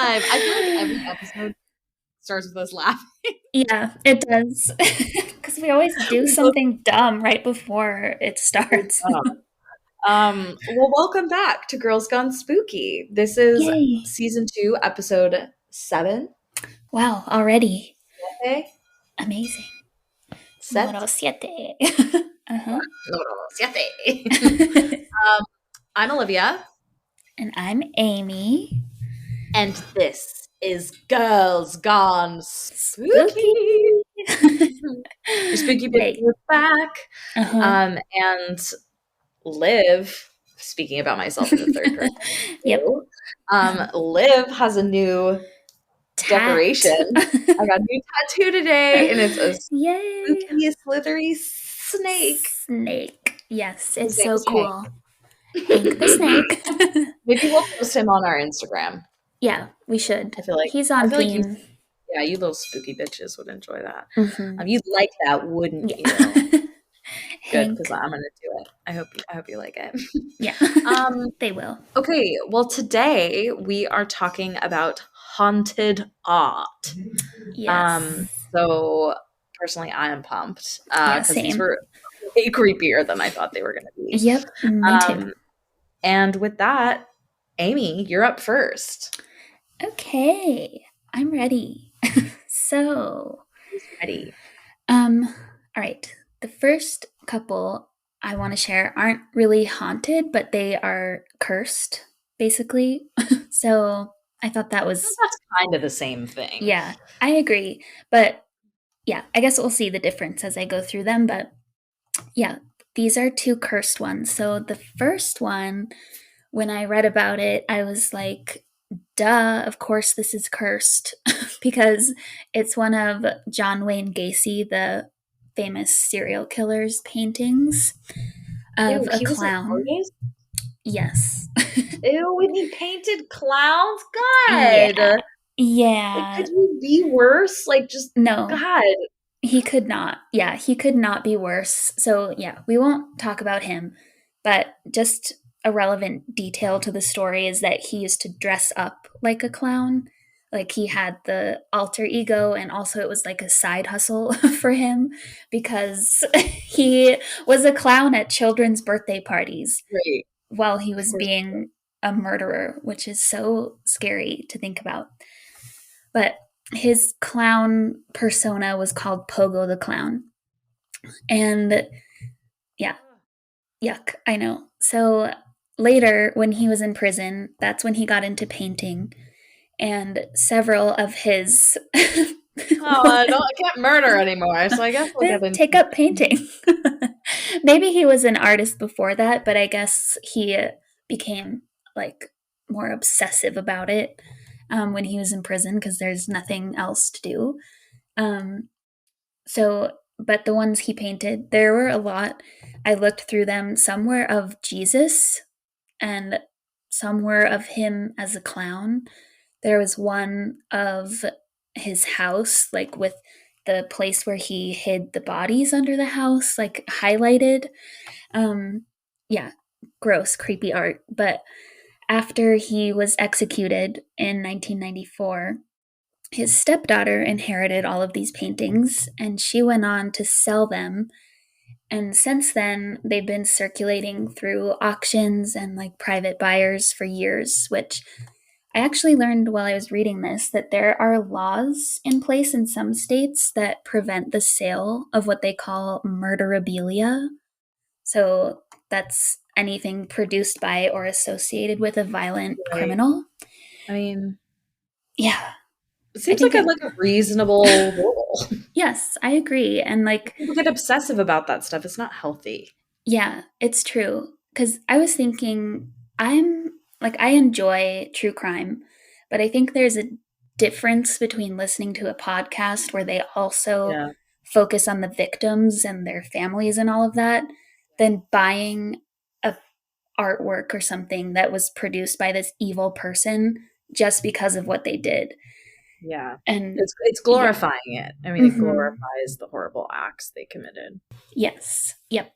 time. I feel like every episode starts with us laughing. Yeah, it does. Because we always do We both something dumb right before it so starts. dumb. Well, welcome back to Girls Gone Spooky. This is Yay. season 2, episode 7. Wow, already. Okay, Amazing. set. Número siete. Uh-huh. No, no, no, siete. I'm Olivia, And I'm Amy. and this is Girls Gone Spooky. Spooky. The spooky bitches Yay. are back. Uh-huh. And Liv, speaking about myself in the third person, Yep. too, Liv has a new Tat. decoration. I got a new tattoo today, and it's a Yay. spooky, slithery snake. Snake. Yes, His it's name so is Hank. cool. Hank the Snake. Maybe we'll post him on our Instagram. Yeah, we should. I feel like He's on you, theme. yeah, you little spooky bitches would enjoy that. Mm-hmm. You'd like that, wouldn't Yeah. you? Good, because Hank. I'm gonna do it. I hope you like it. Yeah. They will. Okay, well, today we are talking about haunted art. Yes. So personally, I am pumped Yeah, because these same. were way creepier than I thought they were going to be. Yep, me too. And with that, Amy, you're up first. Okay, I'm ready. So, Who's ready? all right. The first couple I want to share aren't really haunted, but they are cursed, basically. So I thought that was, That's kind of the same thing. yeah, I agree. But yeah, I guess we'll see the difference as I go through them. But yeah, these are two cursed ones. So the first one, when I read about it, I was like, duh, of course this is cursed because it's one of John Wayne Gacy, the famous serial killer's paintings of Ew, a he was an clown. artist? Yes. Ew, and he painted clowns? Yeah. God. Like, Yeah. could you be worse? Like, just, No, God. he could not. Yeah, he could not be worse. So, yeah, we won't talk about him. But just a relevant detail to the story is that he used to dress up like a clown. Like he had the alter ego, and also it was like a side hustle for him because he was a clown at children's birthday parties Great. while he Of was course. being a murderer, which is so scary to think about. But his clown persona was called Pogo the Clown. And yeah, yuck, I know. So later, when he was in prison, that's when he got into painting. And several of his. Oh, I can't murder anymore, so I guess I'll get into Take up painting. Maybe he was an artist before that, but I guess he became like more obsessive about it when he was in prison because there's nothing else to do. But the ones he painted, there were a lot. I looked through them. Some were of Jesus, and some were of him as a clown. There was one of his house, like with the place where he hid the bodies under the house, like highlighted. Yeah, gross, creepy art. But after he was executed in 1994, his stepdaughter inherited all of these paintings and she went on to sell them. And since then, they've been circulating through auctions and like private buyers for years, which I actually learned while I was reading this that there are laws in place in some states that prevent the sale of what they call murderabilia. So that's anything produced by or associated with a violent Right. criminal. I mean, yeah. It seems like a reasonable rule. Yes, I agree. And like people get obsessive about that stuff. It's not healthy. Yeah, it's true. Because I was thinking, I enjoy true crime, but I think there's a difference between listening to a podcast where they also focus on the victims and their families and all of that, than buying a artwork or something that was produced by this evil person just because of what they did. Yeah. And it's glorifying it. I mean, it glorifies the horrible acts they committed. Yes. Yep.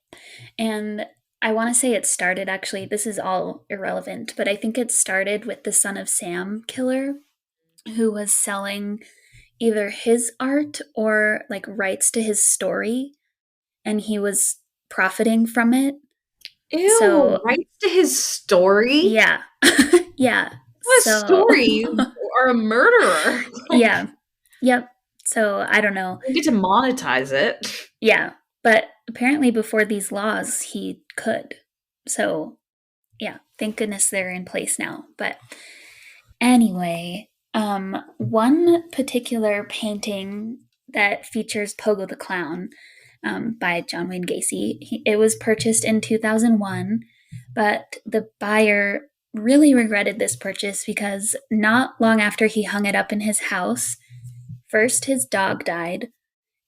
And I want to say it started, actually, this is all irrelevant, but I think it started with the Son of Sam killer. who was selling either his art or like rights to his story, and he was profiting from it. Ew, So, rights to his story? yeah. Yeah. What a So, story? You are a murderer. Like, yeah. Yep. So, I don't know. you get to monetize it. Yeah. But apparently, before these laws, he could. So, yeah. Thank goodness they're in place now. But anyway, one particular painting that features Pogo the Clown by John Wayne Gacy, it was purchased in 2001, but the buyer really regretted this purchase because not long after he hung it up in his house, first his dog died,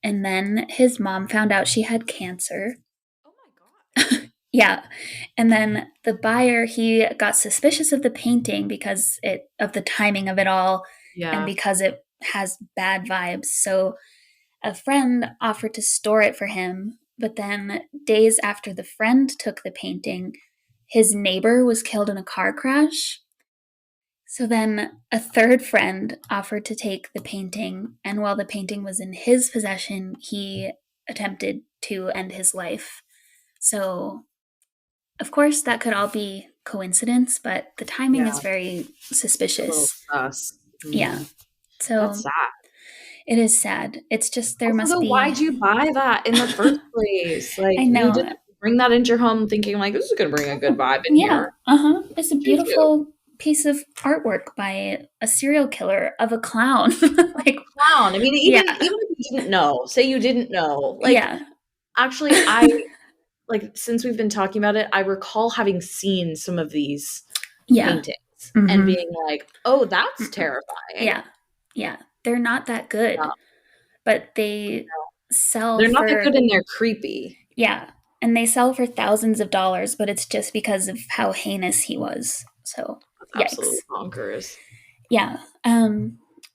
and then his mom found out she had cancer. Oh my God. Yeah. And then the buyer, he got suspicious of the painting because of the timing of it all and Yeah. because it has bad vibes. So a friend offered to store it for him, but then days after the friend took the painting, his neighbor was killed in a car crash. So then a third friend offered to take the painting, and while the painting was in his possession, he attempted to end his life. So of course, that could all be coincidence, but the timing Yeah. is very A little suspicious. sus. Yeah. That's So sad. it is sad. It's just there Also, must though, be. why'd you buy that in the first place? Like, I you know. didn't bring that into your home thinking, like, this is gonna bring a good Oh, vibe in yeah. here. Uh huh. It's a What'd you do? beautiful piece of artwork by a serial killer of a clown. Like, Clown. I mean, yeah. even if you didn't know, say you didn't know, like, Yeah. actually, I like, since we've been talking about it, I recall having seen some of these Yeah. paintings and Mm-hmm. being like, "Oh, that's Mm-mm. terrifying." Yeah. Yeah. They're not that Yeah, good, but they sell they're not that for. good and they're creepy. Yeah. And they sell for thousands of dollars, but it's just because of how heinous he was. So, That's yikes. absolutely bonkers. Yeah.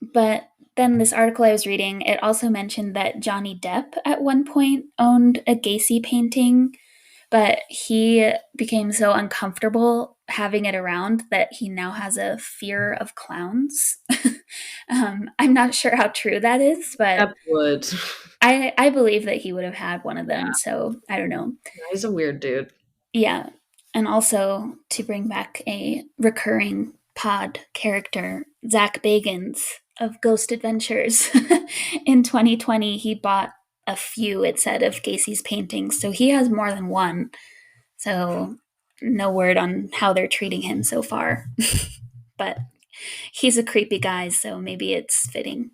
But then this article I was reading, it also mentioned that Johnny Depp at one point owned a Gacy painting, but he became so uncomfortable having it around that he now has a fear of clowns. I'm not sure how true that is, but Depp would. I believe that he would have had one of them. Yeah, So I don't know. he's a weird dude. Yeah. And also to bring back a recurring pod character, Zach Bagans of Ghost Adventures. In 2020, he bought a few, it said, of Gacy's paintings. So he has more than one. So no word on how they're treating him so far. But he's a creepy guy, so maybe it's fitting.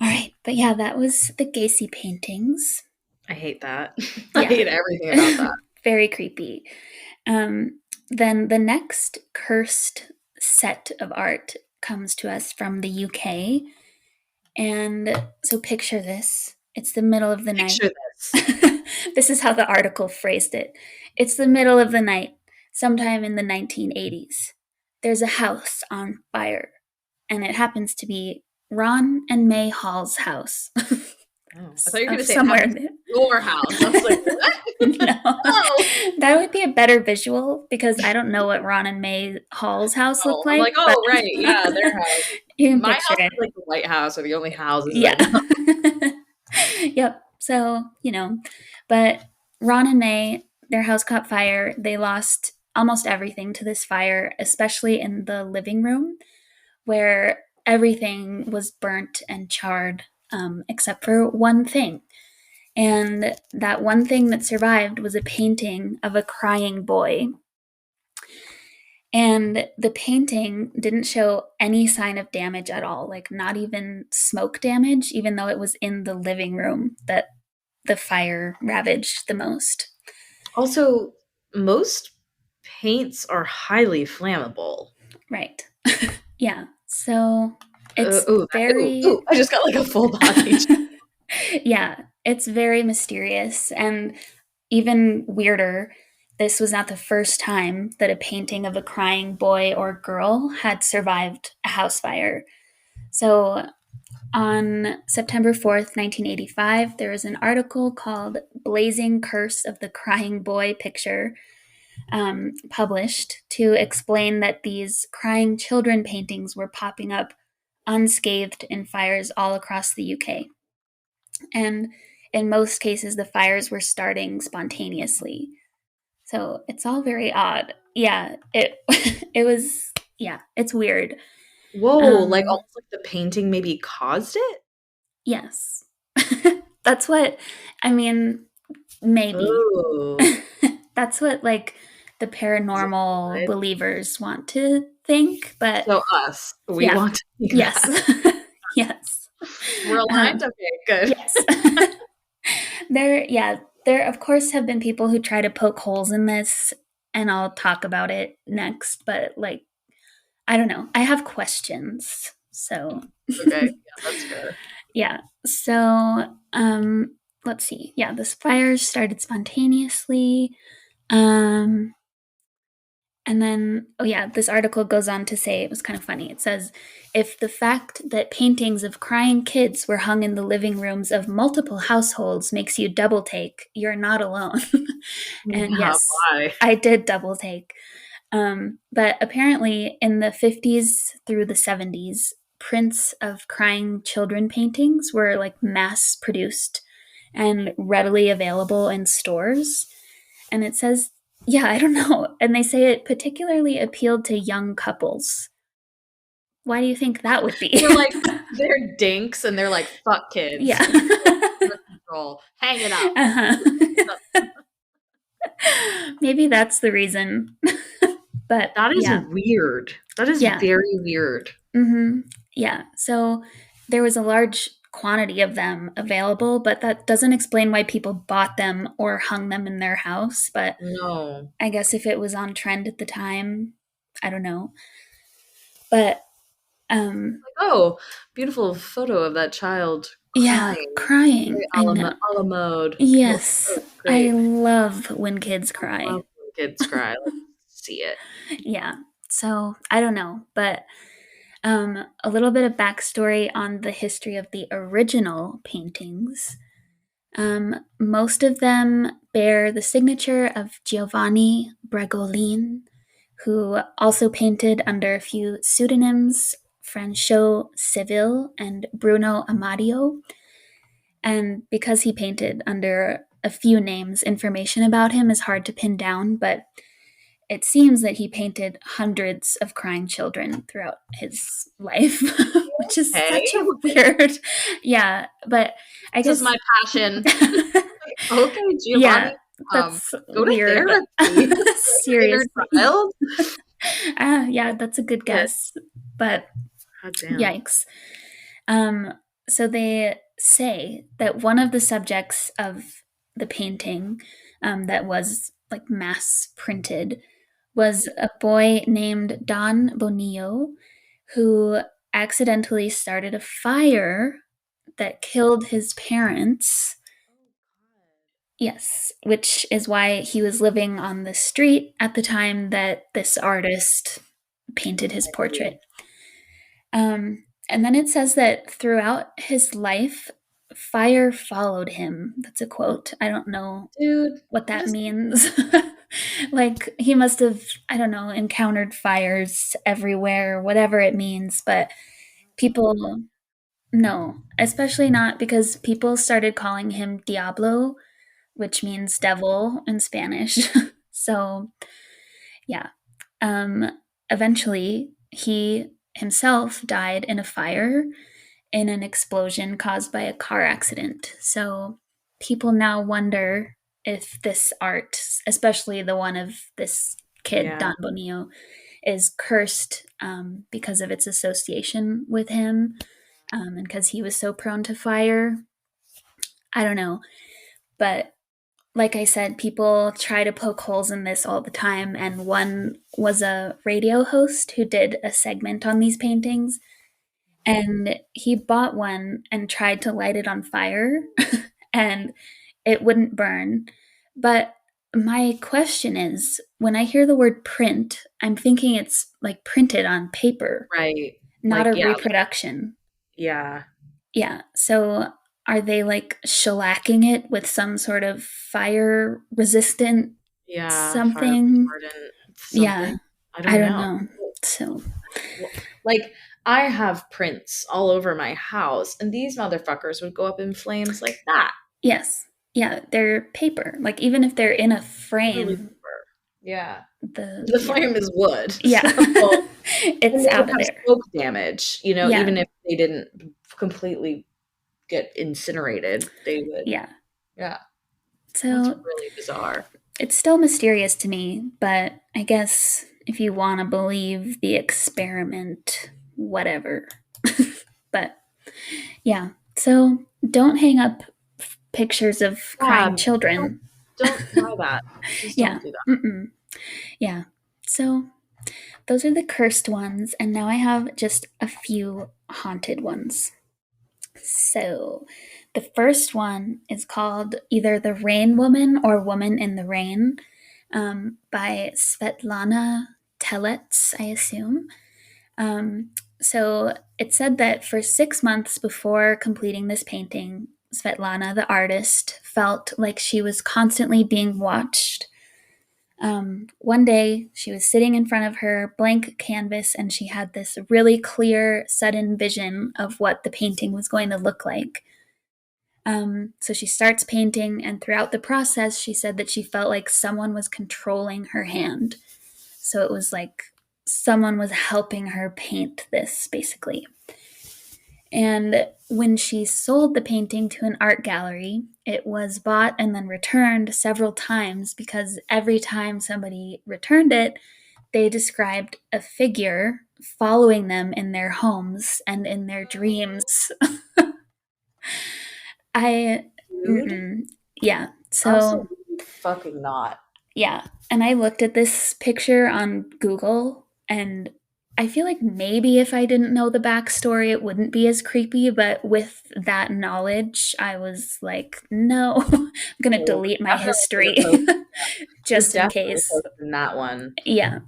All right. But yeah, that was the Gacy paintings. I hate that. I Yeah. hate everything about that. Very creepy. Then the next cursed set of art comes to us from the UK. And so picture this, it's the middle of the night. Picture this. This is how the article phrased it. It's the middle of the night, sometime in the 1980s. There's a house on fire, and it happens to be Ron and May Hall's house. Oh, I thought you were going to say it Somewhere happens in to there. your house. I was like, what? No, No. that would be a better visual because I don't know what Ron and May Hall's house looked No. I'm like, like, but oh, right. Yeah, their house. you can My picture house it. is like the White House are the only houses I Yeah. know. Yep. So, but Ron and May, their house caught fire. They lost almost everything to this fire, especially in the living room where everything was burnt and charred except for one thing. And that one thing that survived was a painting of a crying boy. And the painting didn't show any sign of damage at all, like not even smoke damage, even though it was in the living room that the fire ravaged the most. Also, most paints are highly flammable. Right. Yeah. So it's Ooh, very, ooh, I just got like a full body. yeah, it's very mysterious. And even weirder, this was not the first time that a painting of a crying boy or girl had survived a house fire. So on September 4th, 1985, there was an article called Blazing Curse of the Crying Boy Picture. published to explain that these crying children paintings were popping up unscathed in fires all across the UK. And in most cases, the fires were starting spontaneously. So it's all very odd. Yeah, it it was. Yeah, it's weird. Whoa, like Um, almost like the painting maybe caused it? yes, that's what I mean. Maybe Oh, that's what like the is it paranormal alive? believers want to think, but So us, we yeah, want to think yes, that. yes, We're aligned? um, Okay, good. yes. There of course have been people who try to poke holes in this, and I'll talk about it next. But like, I don't know. I have questions, so Okay, yeah, that's fair. yeah. So let's see. Yeah, this fire started spontaneously. Um, And then, oh yeah, this article goes on to say, it was kind of funny. It says, if the fact that paintings of crying kids were hung in the living rooms of multiple households makes you double take, you're not alone. And Yeah, yes, why? I did double take. But apparently, in the 50s through the 70s, prints of crying children paintings were like mass produced and readily available in stores. And it says, yeah, I don't know. And they say it particularly appealed to young couples. Why do you think that would be? They're like they're dinks and they're like, "Fuck kids. Yeah. Birth control. Hang it up." Uh-huh. Maybe that's the reason. But That is yeah, weird. That is yeah. very weird. Yeah. So there was a large quantity of them available, but that doesn't explain why people bought them or hung them in their house. But No. I guess if it was on trend at the time, I don't know. But um Like, "Oh, beautiful photo of that child yeah, crying." Very crying. I know. a la mode. Yes. Oh, I great. love when kids I cry. love when kids cry. Let's see it. Yeah. So I don't know, but a little bit of backstory on the history of the original paintings. Most of them bear the signature of Giovanni Bregolin, who also painted under a few pseudonyms, Franchot Seville and Bruno Amadio. And because he painted under a few names, information about him is hard to pin down, but it seems that he painted hundreds of crying children throughout his life, which is Okay. such a weird, yeah. But I This is guess, my passion. Okay, yeah, Giovanni, that's go to weird. therapy for your inner Seriously, child. yeah, that's a good Shit. guess. But God damn. yikes. Um, so they say that one of the subjects of the painting that was like mass printed was a boy named Don Bonillo who accidentally started a fire that killed his parents. Yes, which is why he was living on the street at the time that this artist painted his portrait. And then it says that throughout his life, fire followed him. That's a quote. I don't know Dude, what what that is means. Like, he must have, I don't know, encountered fires everywhere, whatever it means. But people, no, especially not because people started calling him Diablo, which means devil in Spanish. So, yeah. Um, eventually, he himself died in a fire in an explosion caused by a car accident. So people now wonder if this art, especially the one of this kid, yeah. Don Bonillo, is cursed because of its association with him and because he was so prone to fire. I don't know. But like I said, people try to poke holes in this all the time. And one was a radio host who did a segment on these paintings. And he bought one and tried to light it on fire, and it wouldn't burn. But my question is when I hear the word print, I'm thinking it's like printed on paper, Right. not Like, a yeah, reproduction. yeah. Yeah. So are they like shellacking it with some sort of fire resistant Yeah, fire something. retardant Yeah, something. I I don't don't know. know. So, Like, I have prints all over my house, and these motherfuckers would go up in flames like that. yes. Yeah, they're paper. Like, even if they're in a Really frame, paper. Yeah. The yeah. flame is wood, Yeah. so and It's they would out of have there. smoke damage, Yeah. even if they didn't completely get incinerated, they would. Yeah. Yeah, that's So, really bizarre. it's still mysterious to me, but I guess if you want to believe the experiment, whatever. But yeah, so don't hang up pictures of crying Yeah, don't children. don't try that. Just Yeah, don't do that. mm-mm. Yeah. So those are the cursed ones, and now I have just a few haunted ones. So the first one is called either The Rain Woman or Woman in the Rain, by Svetlana Telets, I assume. Um, so it said that for 6 months before completing this painting, Svetlana, the artist, felt like she was constantly being watched. One day, she was sitting in front of her blank canvas and she had this really clear, sudden vision of what the painting was going to look like. So she starts painting, and throughout the process, she said that she felt like someone was controlling her hand. So it was like someone was helping her paint this, basically. And when she sold the painting to an art gallery, it was bought and then returned several times because every time somebody returned it, they described a figure following them in their homes and in their dreams. I, Dude, mm-mm. Yeah. So, absolutely fucking not. yeah. And I looked at this picture on Google, and I feel like maybe if I didn't know the backstory, it wouldn't be as creepy. But with that knowledge, I was like, no, I'm going to Oh, delete my definitely should have history posted. We're just in definitely case. posting that one Yeah.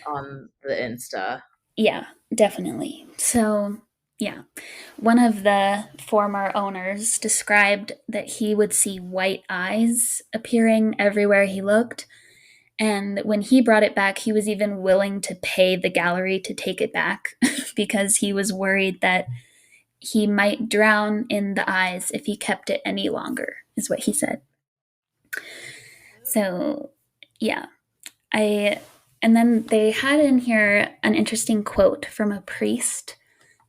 on the Insta. Yeah, definitely. So, yeah. One of the former owners described that he would see white eyes appearing everywhere he looked. And when he brought it back, he was even willing to pay the gallery to take it back because he was worried that he might drown in the eyes if he kept it any longer, is what he said. So, yeah. I and then they had in here an interesting quote from a priest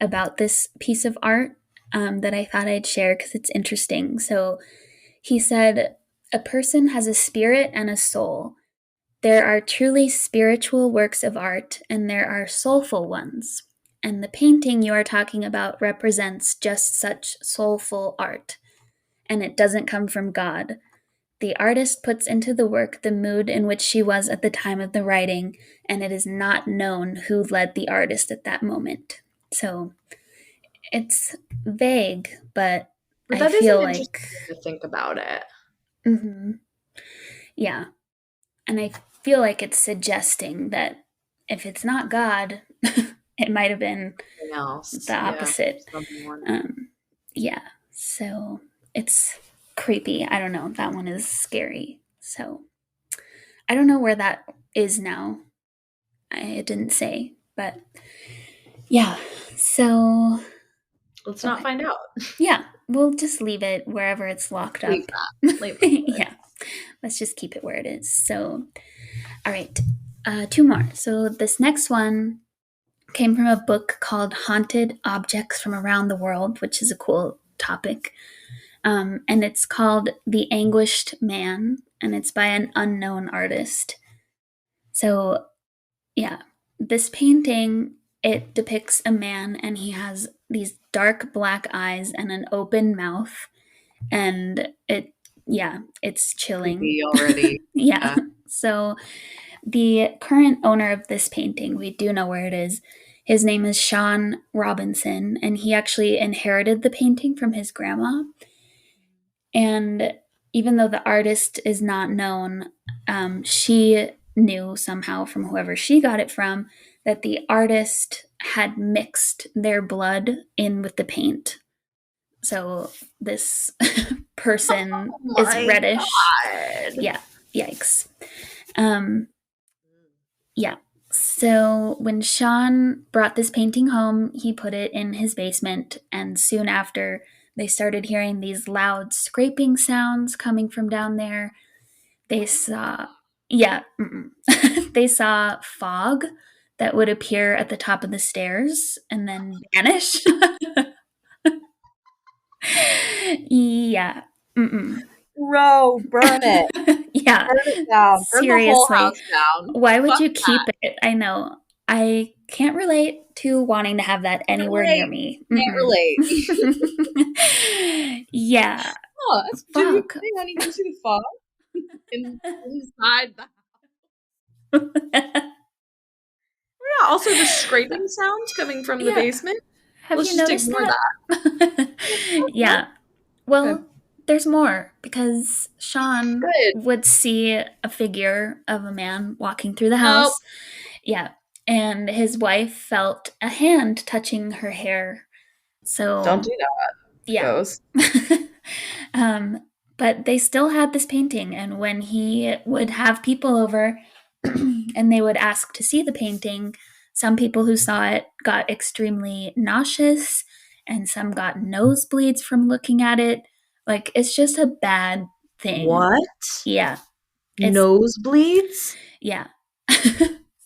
about this piece of art, that I thought I'd share because it's interesting. So he said, "A person has a spirit and a soul. There are truly spiritual works of art, and there are soulful ones. And the painting you are talking about represents just such soulful art. And it doesn't come from God. The artist puts into the work the mood in which she was at the time of the writing, and it is not known who led the artist at that moment." So it's vague, but But I that is an feel interesting like, way to think about it. mhm, yeah. And I feel like it's suggesting that if it's not God, it might have been Something else. the Yeah. opposite. Someone. Um, yeah. So it's creepy. I don't know. That one is scary. So I don't know where that is now. It didn't say, but yeah. So, Let's not okay. find out. Yeah, we'll just leave it wherever it's locked Leave up. that. Leave it. Yeah, let's just keep it where it is. So, all right, two more. So, this next one came from a book called Haunted Objects from Around the World, which is a cool topic. And it's called The Anguished Man, and it's by an unknown artist. So, yeah, this painting, it depicts a man and he has these dark black eyes and an open mouth, and it's chilling. Creepy already. Yeah. Yeah. So the current owner of this painting, we do know where it is. His name is Sean Robinson, and he actually inherited the painting from his grandma. And even though the artist is not known, she knew somehow from whoever she got it from that the artist had mixed their blood in with the paint. So this Oh person is my reddish. god. Yeah. Yikes. Um, yeah. So when Sean brought this painting home, he put it in his basement, and soon after, they started hearing these loud scraping sounds coming from down there. They What? saw, yeah, they saw fog that would appear at the top of the stairs and then vanish. Yeah. Mm-mm. Bro, burn it. Yeah. Burn it down. Burn the whole Seriously. house down. Why would Fuck you that. keep it? I know. I can't relate to wanting to have that Can't anywhere near relate. me. Can't relate. Yeah. Oh, Fuck. hey, honey, do you see the fog inside the Yeah, also the scraping sounds coming from the Yeah. basement. Have Let's you just noticed ignore that? that. Yeah. Okay. Well, there's more because Sean Good. would see a figure of a man walking through the Nope. house. Yeah. And his wife felt a hand touching her hair. Don't So, do that, yeah. ghost. um, but they still had this painting. And when he would have people over and they would ask to see the painting, some people who saw it got extremely nauseous and some got nosebleeds from looking at it. Like, it's just a bad thing. What? Yeah. It's, Nosebleeds? yeah.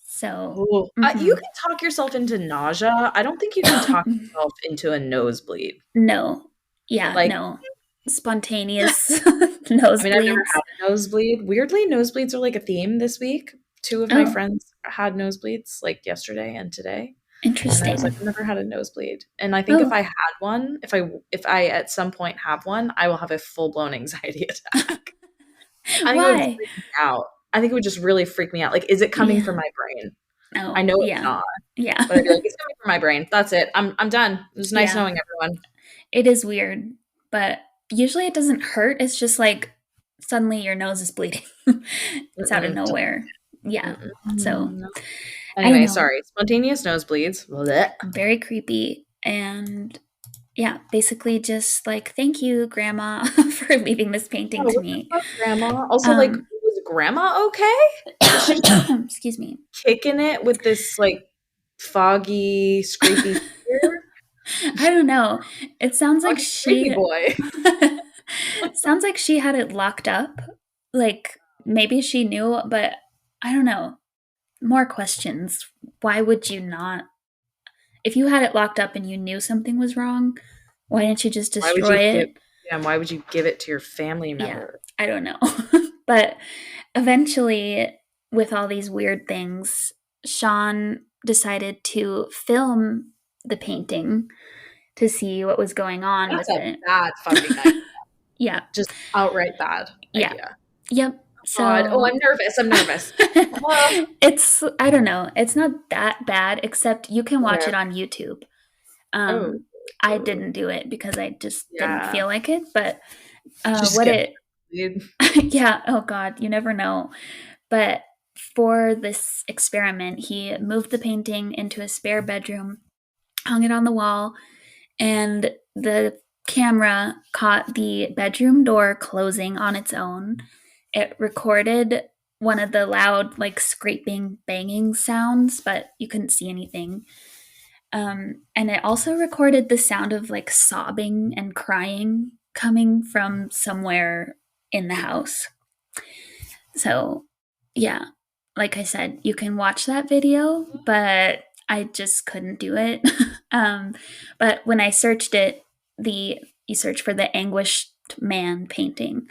So, Ooh. You mhm. can talk yourself into nausea. I don't think you can talk yourself into a nosebleed. No. Yeah, Like, no. Spontaneous I mean, I've never nosebleeds. had a nosebleed. Weirdly, nosebleeds are like a theme this week. Two of my Oh, friends had nosebleeds like yesterday and today. And I was like, interesting. I've never had a nosebleed. And I think if Oh, I had one, if I at some point have one, I will have a full-blown anxiety attack. I think it would why? freak me out. I think it would just really freak me out. Like, is it coming Yeah. from my brain? I Oh, know it's yeah. not, Yeah. but I'd be like, it's coming from my brain. That's it. I'm done. It was nice Yeah. knowing everyone. It is weird, but usually it doesn't hurt. It's just like suddenly your nose is bleeding. It's out of Mm-mm, nowhere. Yeah. mm-mm, So, no. I don't Anyway, know. sorry. Spontaneous nosebleeds. Blech. Very creepy. And yeah, basically just like, thank you, Grandma, for leaving this Yeah, painting to what the me. fuck, Grandma? Also, like, Um, was Grandma okay? Was she just excuse me. kicking it with this like foggy, scrapey figure? I don't know. It sounds like Foggy Scrape-y she Boi. sounds like she had it locked up. Like maybe she knew, but I don't know. More questions. Why would you not? If you had it locked up and you knew something was wrong, why didn't you just Why would destroy you give? it? Yeah, and why would you give it to your family Yeah, member? I don't know. But eventually, with all these weird things, Sean decided to film the painting to see what was going on That's with a it. bad fucking idea. Yeah. Just outright bad Yeah. idea. Yep. God. Oh, So I'm nervous. I'm nervous. Oh, it's I don't know. It's not that bad except you can watch okay. it on YouTube. Oh, I didn't do it because I just didn't yeah. feel like it, but Just what get it dude. yeah, oh god, you never know. But for this experiment, he moved the painting into a spare bedroom, hung it on the wall, and the camera caught the bedroom door closing on its own. It recorded one of the loud, like scraping, banging sounds, but you couldn't see anything. And it also recorded the sound of like sobbing and crying coming from somewhere in the house. So, yeah, like I said, you can watch that video, but I just couldn't do it. But when I searched it, the you search for the anguished man painting,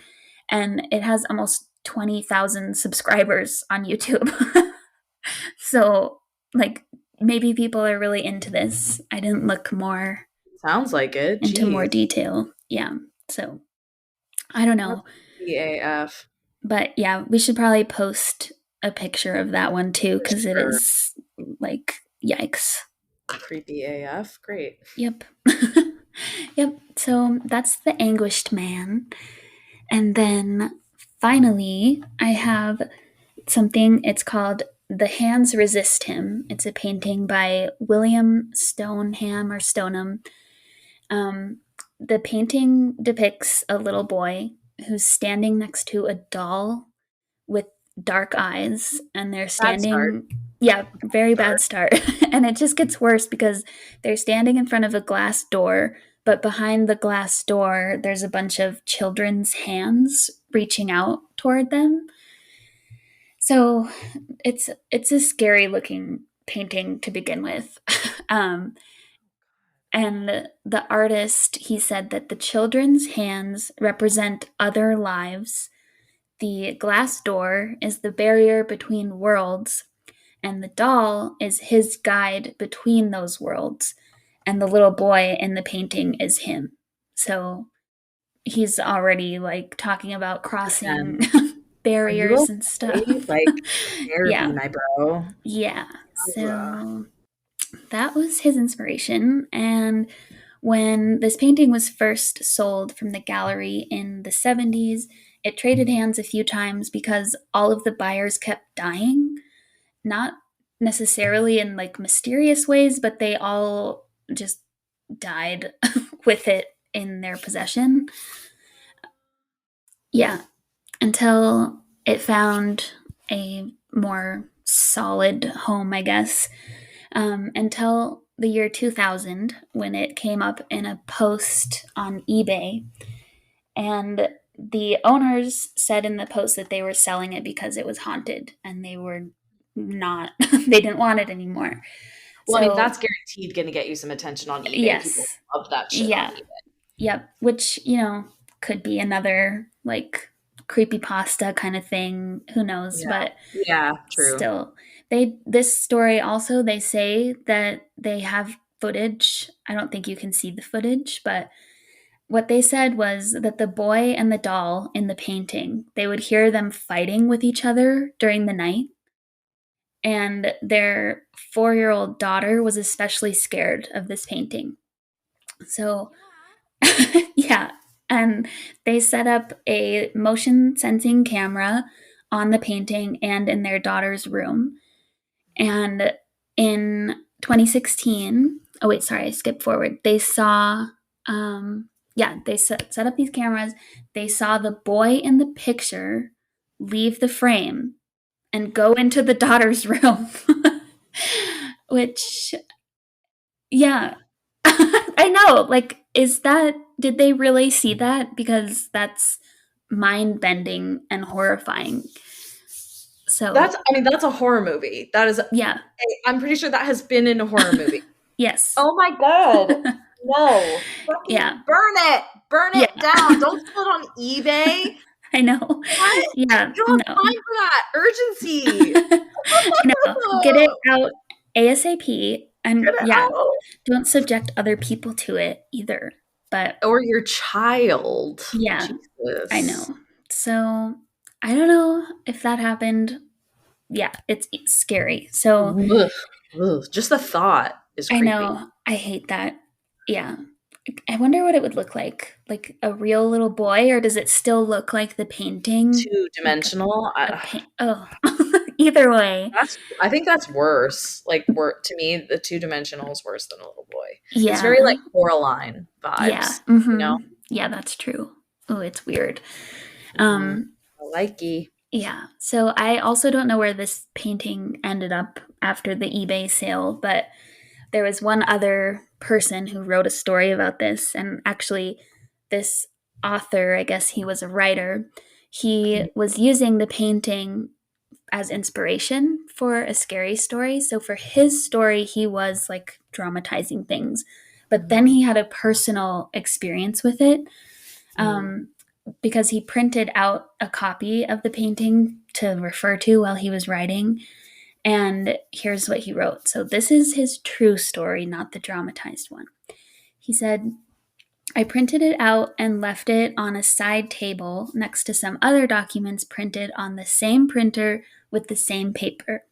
and it has almost 20,000 subscribers on YouTube. So, like, maybe people are really into this. I didn't look more Sounds like it. into more Jeez. detail. Yeah. So, I don't That's know. AF. But yeah, we should probably post a picture of that one too, For because it sure. is like, yikes. Creepy AF. Great. Yep. Yep. So that's the anguished man. And then finally, I have something. It's called The Hands Resist Him. It's a painting by William Stoneham or Stoneham. Um, the painting depicts a little boy who's standing next to a doll with dark eyes, and they're Bad start. standing. Yeah, very bad Start. start. And it just gets worse because they're standing in front of a glass door, but behind the glass door, there's a bunch of children's hands reaching out toward them. So it's a scary looking painting to begin with. um, and the artist, he said that the children's hands represent other lives. The glass door is the barrier between worlds, and the doll is his guide between those worlds. And the little boy in the painting is him. So he's already like talking about crossing Man, are you barriers and okay? stuff. Like, therapy, Yeah. my bro. Yeah. Ugh. So that was his inspiration. And when this painting was first sold from the gallery in the 70s, it traded hands a few times because all of the buyers kept dying. Not necessarily in like mysterious ways, but they all just died with it in their possession. Yeah, until it found a more solid home, I guess, until the year 2000 when it came up in a post on eBay. And the owners said in the post that they were selling it because it was haunted and they were not, they didn't want it anymore. Well, I mean, that's So, guaranteed going to get you some attention on eBay. People yes. love that shit on Yeah. eBay. Yep. Which, could be another like creepy pasta kind of thing. Who knows? Yeah. But Yeah, true. still, this story also, they say that they have footage. I don't think you can see the footage, but what they said was that the boy and the doll in the painting, they would hear them fighting with each other during the night. And their 4-year-old daughter was especially scared of this painting. So, yeah. And they set up a motion sensing camera on the painting and in their daughter's room. And in 2016, oh, wait, sorry, I skipped forward. They saw, they set up these cameras. They saw the boy in the picture leave the frame and go into the daughter's room. Which, yeah, I know. Like, did they really see that? Because that's mind bending and horrifying. So, I mean, that's a horror movie. That is, yeah, I'm pretty sure that has been in a horror movie. yes. Oh my God. No. Yeah, Fucking burn it. Burn yeah, it down. Don't sell it on eBay. I know. What? Yeah, You don't have no. time for that. Urgency. I know. Get it out ASAP. Get And it yeah, out. don't subject other people to it either. But Or your child. yeah, I Jesus. know. So I don't know if that happened. Yeah, it's scary. So Ugh. Ugh. Just the thought is I creepy. know. I hate that. Yeah. I wonder what it would look like a real little boy, or does it still look like the painting? Two Like dimensional. a paint. Oh, either way. I think that's worse. Like, to me, the two dimensional is worse than a little boy. It's very like Yeah. Coraline Yeah. vibes, you know? Mm-hmm. Yeah, that's true. Oh, it's weird. Mm, Um, I likey. yeah. So I also don't know where this painting ended up after the eBay sale, but there was one other person who wrote a story about this, and actually, this author, I guess he was a writer, he was using the painting as inspiration for a scary story. So for his story, he was like dramatizing things, but then Mhm. he had a personal experience with it. Mm. Um, because he printed out a copy of the painting to refer to while he was writing. And here's what he wrote. So, this is his true story, not the dramatized one. He said, I printed it out and left it on a side table next to some other documents printed on the same printer with the same paper.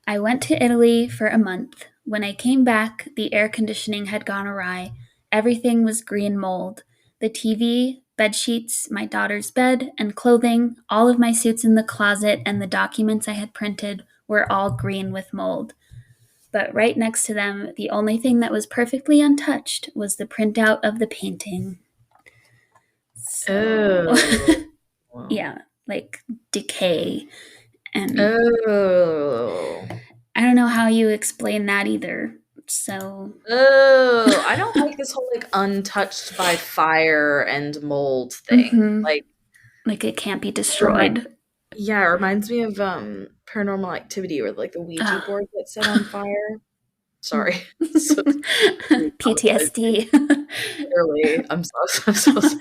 I went to Italy for a month. When I came back, the air conditioning had gone awry. Everything was green mold. The TV, bed sheets, my daughter's bed, and clothing, all of my suits in the closet, and the documents I had printed were all green with mold. But right next to them, the only thing that was perfectly untouched was the printout of the painting. So, Oh. Wow. yeah. like decay. And Oh. I don't know how you explain that either. So, Oh, I don't like this whole like untouched by fire and mold thing. hmm, Like, like it can't be remi- destroyed. yeah, it reminds me of Paranormal Activity where like the Ouija Oh. board gets set on fire. Sorry. So really traumatizing. PTSD. Literally. I'm so sorry.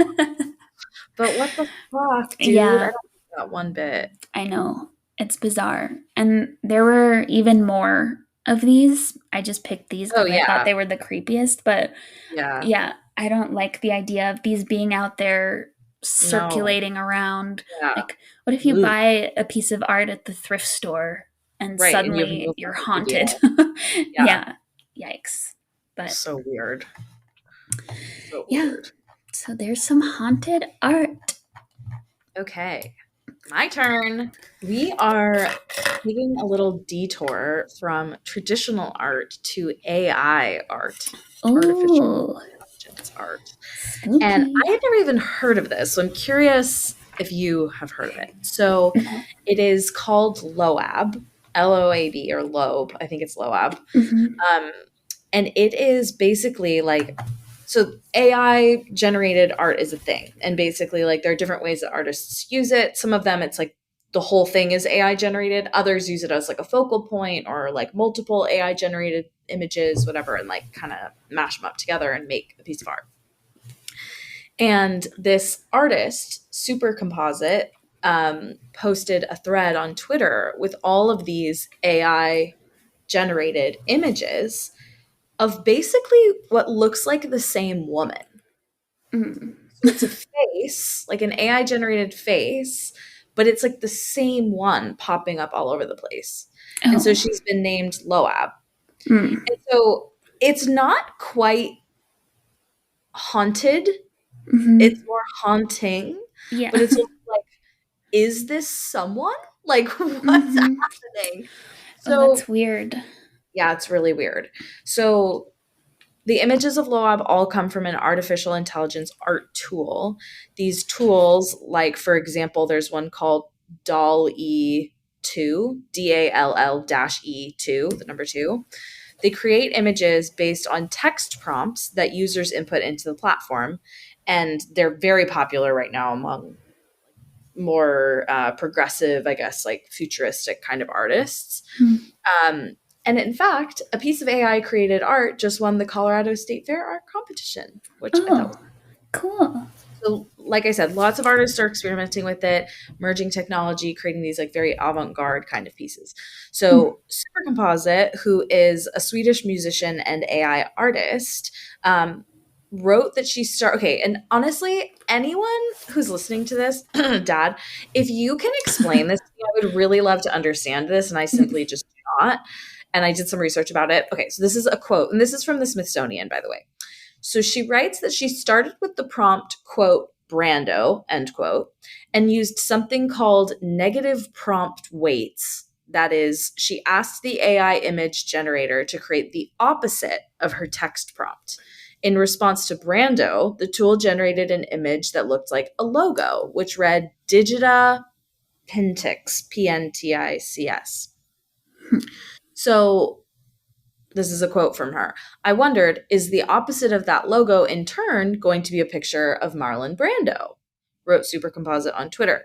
But what the fuck, dude? I Yeah, don't like that one bit. I know. It's bizarre. And there were even more of these. I just picked these Oh because I thought yeah. they were the creepiest. But Yeah. yeah, I don't like the idea of these being out there No. circulating around. Yeah. Like, what if you Ugh. buy a piece of art at the thrift store and Right. And you have suddenly no you're fucking haunted? idea. Yeah. Yeah, yikes. But So weird. So yeah, weird. so there's some haunted art. Okay. My turn. We are taking a little detour from traditional art to AI art, artificial Oh, intelligence art. And spooky. I had never even heard of this, so I'm curious if you have heard of it. So No. it is called LOAB, LOAB or Loeb. I think it's LOAB. Mm-hmm. Um, and it is basically like, so AI generated art is a thing. And basically, like, there are different ways that artists use it. Some of them, it's like the whole thing is AI generated. Others use it as like a focal point or like multiple AI generated images, whatever, and like kind of mash them up together and make a piece of art. And this artist, Super Composite, posted a thread on Twitter with all of these AI generated images of basically what looks like the same woman. Mm. So it's a face, like an AI generated face, but it's like the same one popping up all over the place. And so Oh. she's been named Loab. Mm. And so it's not quite haunted, it's Mm-hmm. more haunting, Yeah. but it's also like, is this someone? Like, what's Mm-hmm. happening? Oh, that's So, weird. yeah, it's really weird. So, the images of Loab all come from an artificial intelligence art tool. These tools, like for example, there's one called DALL E2, DALL-E2, the number two. They create images based on text prompts that users input into the platform. And they're very popular right now among more progressive, I guess, like futuristic kind of artists. Hmm. Um, and in fact, a piece of AI created art just won the Colorado State Fair art competition, which I thought was Oh, cool. so. Like I said, lots of artists are experimenting with it, merging technology, creating these like very avant-garde kind of pieces. Hmm. So Super Composite, who is a Swedish musician and AI artist, wrote that she started. Okay, and honestly, anyone who's listening to this, Dad, if you can explain this to me, I would really love to understand this, and I simply just do not. And I did some research about it. Okay, so this is a quote, and this is from the Smithsonian, by the way. So she writes that she started with the prompt, quote, Brando, end quote, and used something called negative prompt weights. That is, she asked the AI image generator to create the opposite of her text prompt. In response to Brando, the tool generated an image that looked like a logo, which read Digita Pintix, Pntics. So this is a quote from her. I wondered, is the opposite of that logo in turn going to be a picture of Marlon Brando? Wrote Supercomposite on Twitter.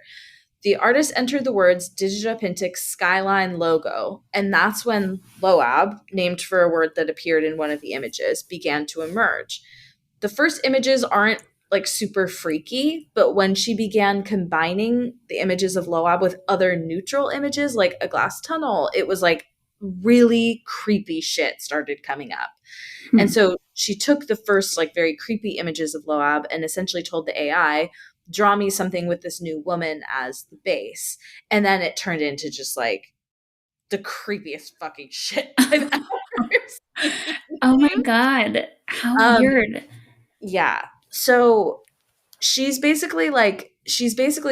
The artist entered the words Digita Pintix Skyline logo, and that's when Loab, named for a word that appeared in one of the images, began to emerge. The first images aren't like super freaky, but when she began combining the images of Loab with other neutral images like a glass tunnel, it was like really creepy shit started coming up. And Hmm. so she took the first like very creepy images of Loab and essentially told the AI, draw me something with this new woman as the base. And then it turned into just like the creepiest fucking shit I've ever seen. Oh my god. How Um, weird. yeah. So she's basically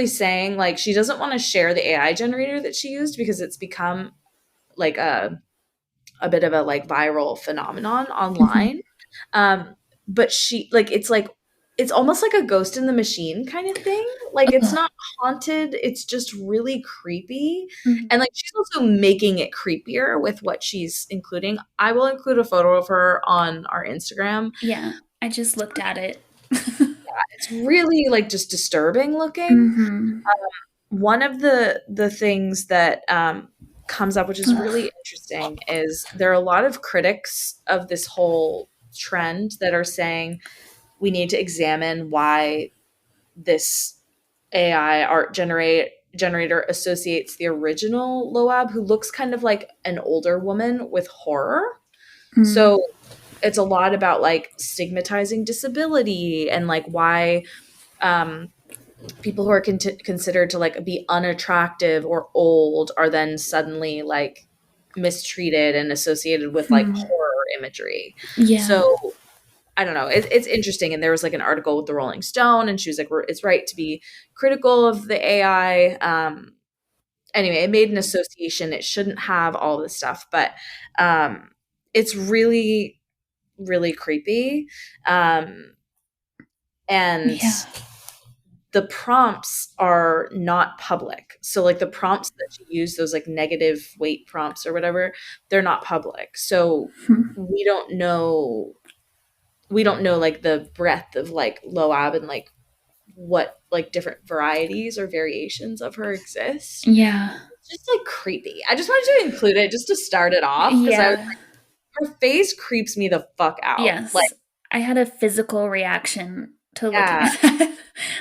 saying like she doesn't want to share the AI generator that she used because it's become like a bit of a like viral phenomenon Mhm. online. But she like it's like it's almost like a ghost in the machine kind of thing. Like it's Ugh. not haunted, it's just really creepy. Mhm. And like she's also making it creepier with what she's including. I will include a photo of her on our Instagram. Yeah, I just looked at it. It's really like just disturbing looking. Mhm. One of the things that comes up, which is Ugh. really interesting, is there are a lot of critics of this whole trend that are saying we need to examine why this AI art generator associates the original Loab, who looks kind of like an older woman, with horror. Mm. So it's a lot about like stigmatizing disability and like why um, people who are considered to like be unattractive or old are then suddenly like mistreated and associated with like Hmm. horror imagery. Yeah. So I don't know. It's interesting. And there was like an article with the Rolling Stone, and she was like, "It's right to be critical of the AI." Anyway, it made an association. It shouldn't have all this stuff, but it's really, really creepy. Um, and Yeah. the prompts are not public. So, like the prompts that she used, those like negative weight prompts or whatever, they're not public. So Hmm. we don't know. We don't know like the breadth of like Loab and like what like different varieties or variations of her exist. Yeah. It's just like creepy. I just wanted to include it just to start it off because I was Yeah. like, her face creeps me the fuck out. Like, Yes. I had a physical reaction to looking yeah, at that.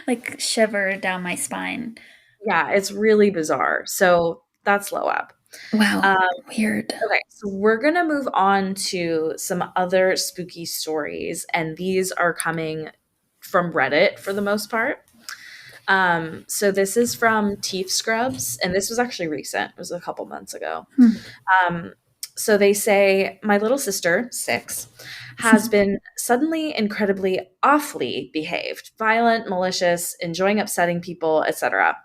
Like shiver down my spine. yeah, it's really bizarre. So that's Loab. Wow. Um, Weird. okay, so we're gonna move on to some other spooky stories, and these are coming from Reddit for the most part. So this is from Teeth Scrubs, and this was actually recent. It was a couple months ago. Hmm. Um, so they say, my little sister, 6, has been suddenly incredibly awfully behaved, violent, malicious, enjoying upsetting people, etc.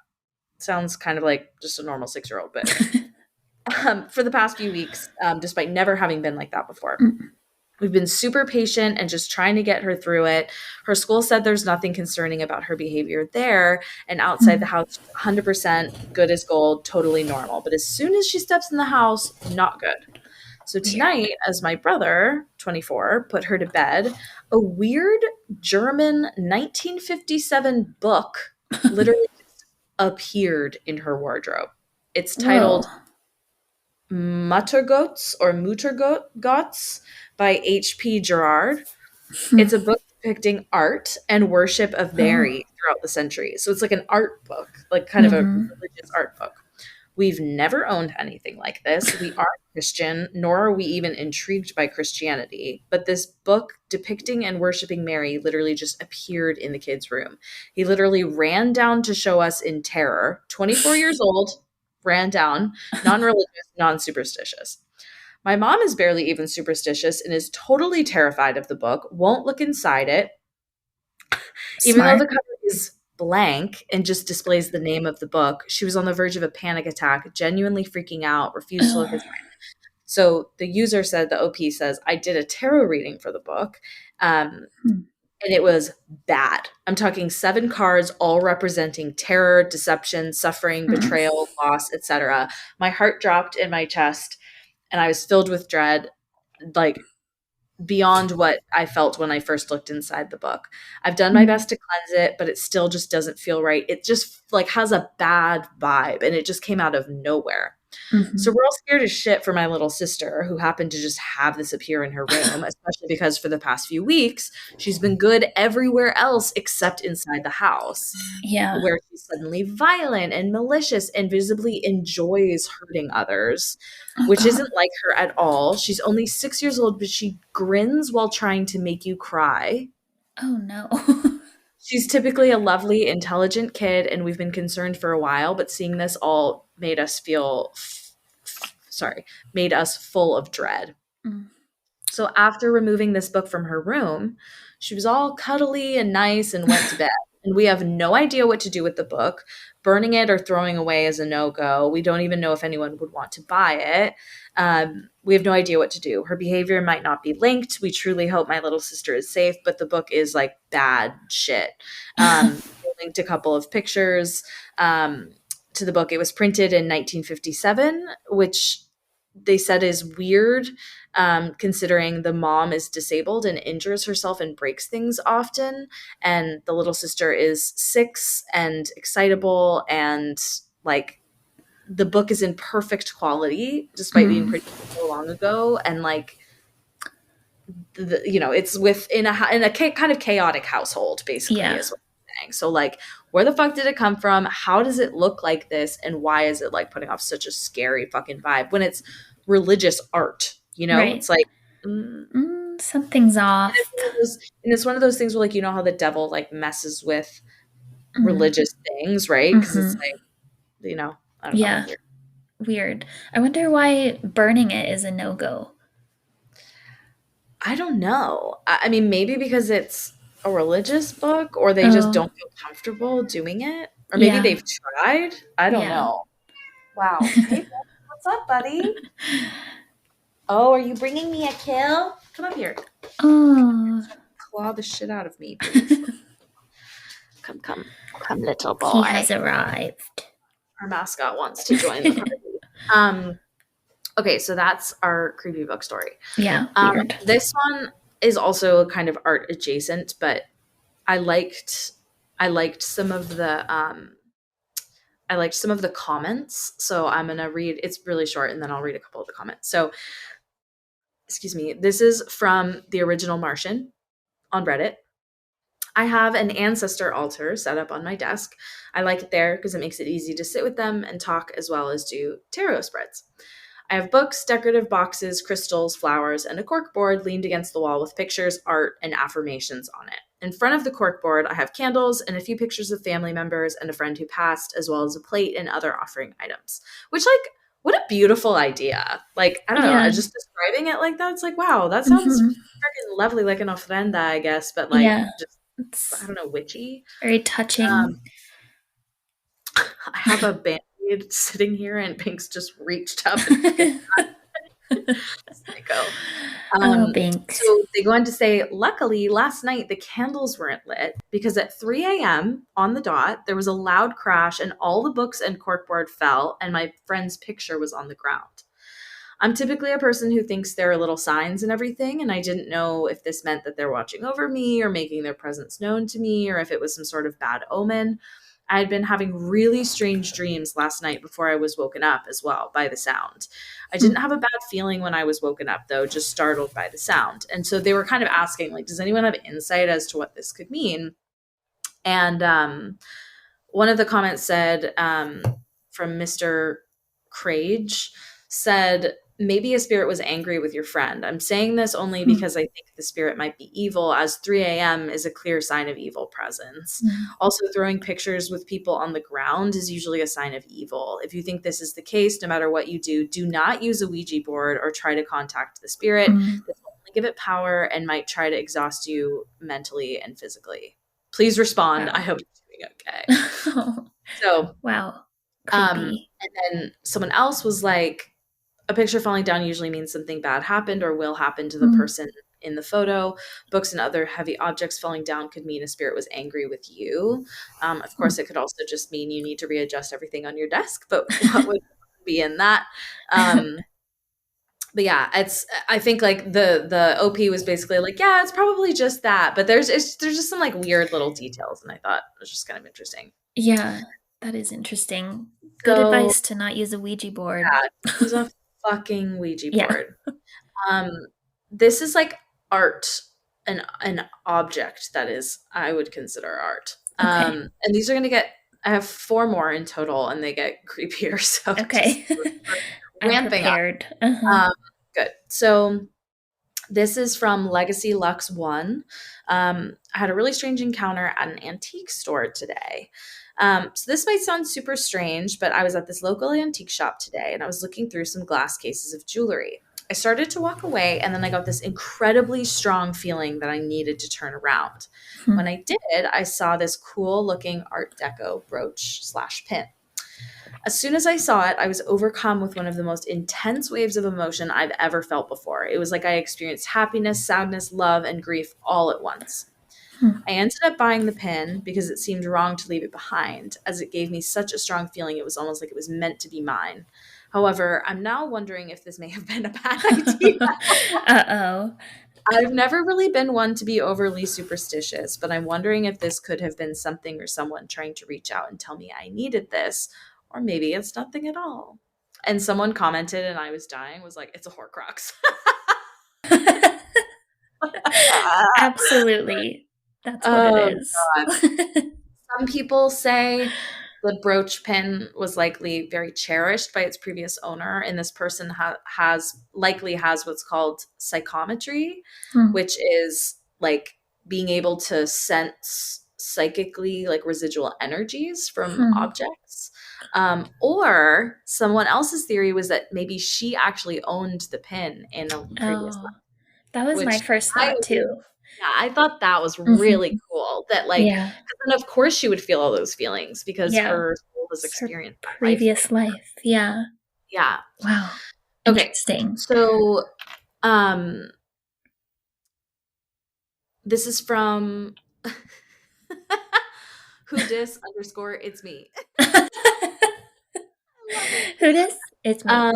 Sounds kind of like just a normal 6-year-old, but for the past few weeks, despite never having been like that before. Mm. We've been super patient and just trying to get her through it. Her school said there's nothing concerning about her behavior there, and outside the Mm. house, 100% good as gold, totally normal. But as soon as she steps in the house, not good. So Weird. tonight, as my brother, 24, put her to bed, a weird German 1957 book literally appeared in her wardrobe. It's Whoa. titled Muttergoats or Muttergoats by H.P. Gerard. Hmm. It's a book depicting art and worship of Oh. Mary throughout the centuries. So it's like an art book, like kind of a Hmm. religious art book. We've never owned anything like this. We aren't Christian, nor are we even intrigued by Christianity. But this book depicting and worshiping Mary literally just appeared in the kid's room. He literally ran down to show us in terror. 24 years old, ran down, non religious, non superstitious. My mom is barely even superstitious and is totally terrified of the book, won't look inside it, even though the Smart. cover is blank and just displays the name of the book. She was on the verge of a panic attack, genuinely freaking out, refused to look Oh. inside. So the user said, the OP says, I did a tarot reading for the book. Hmm. And it was bad. I'm talking 7 cards, all representing terror, deception, suffering, Mm. betrayal, loss, etc. My heart dropped in my chest, and I was filled with dread, like beyond what I felt when I first looked inside the book. I've done my Mm. best to cleanse it, but it still just doesn't feel right. It just like has a bad vibe, and it just came out of nowhere. So Mhm. we're all scared as shit for my little sister, who happened to just have this appear in her room, especially because for the past few weeks, she's been good everywhere else except inside the house, Yeah. where she's suddenly violent and malicious and visibly enjoys hurting others, Oh which god. isn't like her at all. She's only 6 years old, but she grins while trying to make you cry. Oh no. She's typically a lovely, intelligent kid, and we've been concerned for a while, but seeing this all made us made us full of dread. Mm. So after removing this book from her room, she was all cuddly and nice and went to bed. and we have no idea what to do with the book. Burning it or throwing away is a no-go. We don't even know if anyone would want to buy it. We have no idea what to do. Her behavior might not be linked. We truly hope my little sister is safe, but the book is like bad shit. We linked a couple of pictures to the book. It was printed in 1957, which they said is weird, considering the mom is disabled and injures herself and breaks things often, and the little sister is 6 and excitable, and like the book is in perfect quality despite being Mm. printed so long ago, and like it's within in a kind of chaotic household, basically, Yeah. is what I'm saying. So like, where the fuck did it come from? How does it look like this? And why is it like putting off such a scary fucking vibe when it's religious art? Right. It's like, mm. Something's And off. it's one of those things where, like, how the devil like messes with Mm. religious things, right? Because it's Hmm. like, I don't know, Yeah. weird. Weird. I wonder why burning it is a no go. I don't know. I mean, maybe because it's a religious book, or they just Oh, don't feel comfortable doing it, or maybe yeah. they've tried. I don't Yeah. know. Wow. Hey, Ben, what's up, buddy? Oh, are you bringing me a kill? Come up here. Oh. Claw the shit out of me, please. Come, come, come, little He has boy. arrived. Our mascot wants to join the party. Um, okay, so that's our creepy book story. Yeah, weird. This one is also kind of art adjacent, but I liked I liked some of the comments. So I'm gonna read. It's really short, and then I'll read a couple of the comments. So, excuse me. This is from the original Martian on Reddit. I have an ancestor altar set up on my desk. I like it there because it makes it easy to sit with them and talk as well as do tarot spreads. I have books, decorative boxes, crystals, flowers, and a corkboard leaned against the wall with pictures, art, and affirmations on it. In front of the corkboard, I have candles and a few pictures of family members and a friend who passed, as well as a plate and other offering items. Which, like, what a beautiful idea. Like, I don't know, Yeah. just describing it like that, it's like, wow, that sounds Hmm. freaking lovely, like an ofrenda, I guess, but like, Yeah. just, I It's don't know, witchy. very touching. Um, I have a band-aid sitting here, and Pink's just reached up and fucking psycho. Oh, So Binks. they go on to say, luckily, last night the candles weren't lit because at 3 a.m. on the dot, there was a loud crash and all the books and corkboard fell, and my friend's picture was on the ground. I'm typically a person who thinks there are little signs and everything, and I didn't know if this meant that they're watching over me or making their presence known to me, or if it was some sort of bad omen. I had been having really strange dreams last night before I was woken up as well by the sound. I didn't Hmm. have a bad feeling when I was woken up, though, just startled by the sound. And so they were kind of asking, like, does anyone have insight as to what this could mean? And one of the comments said, from Mr. Crage, said, maybe a spirit was angry with your friend. I'm saying this only Hmm. because I think the spirit might be evil, as 3 a.m. is a clear sign of evil presence. Hmm. Also, throwing pictures with people on the ground is usually a sign of evil. If you think this is the case, no matter what you do not use a Ouija board or try to contact the spirit. Hmm. This will only give it power and might try to exhaust you mentally and physically. Please respond. I Wow. hope you're doing okay. So, Wow. Creepy. and then someone else was like, a picture falling down usually means something bad happened or will happen to the Hmm. person in the photo. Books and other heavy objects falling down could mean a spirit was angry with you. Of course, it could also just mean you need to readjust everything on your desk, but what would be in that? But yeah, I think like the OP was basically like, yeah, it's probably just that, but there's just some like weird little details, and I thought it was just kind of interesting. Yeah, that is interesting. Good So advice to not use a Ouija board. yeah, use a fucking Ouija Yeah. board. Um, this is like art, an object that is, I would consider art. Okay. And these are gonna get. I have 4 more in total, and they get creepier. So just Okay. we're I'm ramping up. prepared. Uh-huh. Um, good. So this is from Legacy Lux One. I had a really strange encounter at an antique store today. So this might sound super strange, but I was at this local antique shop today and I was looking through some glass cases of jewelry. I started to walk away, and then I got this incredibly strong feeling that I needed to turn around. When I did, I saw this cool looking Art Deco brooch slash pin. As soon as I saw it, I was overcome with one of the most intense waves of emotion I've ever felt before. It was like I experienced happiness, sadness, love, and grief all at once. I ended up buying the pin because it seemed wrong to leave it behind, as it gave me such a strong feeling it was almost like it was meant to be mine. However, I'm now wondering if this may have been a bad idea. Uh-oh. I've never really been one to be overly superstitious, but I'm wondering if this could have been something or someone trying to reach out and tell me I needed this, or maybe it's nothing at all. And someone commented, and I was dying, was like, it's a Horcrux. Absolutely. That's what it Oh, is. God. Some people say the brooch pin was likely very cherished by its previous owner, and this person has what's called psychometry, Hmm. which is like being able to sense psychically like residual energies from Hmm. objects. Or someone else's theory was that maybe she actually owned the pin in a previous Oh, life, that was my which first I thought too. yeah, I thought that was really Mhm. cool that, like, Yeah. 'cause then of course she would feel all those feelings because Yeah. her soul has It's her experienced that life thing. previous life. Yeah. Yeah. Wow. Okay. Interesting. So, um, this is from who dis underscore it's me. I love it. Who dis? It's me. Um,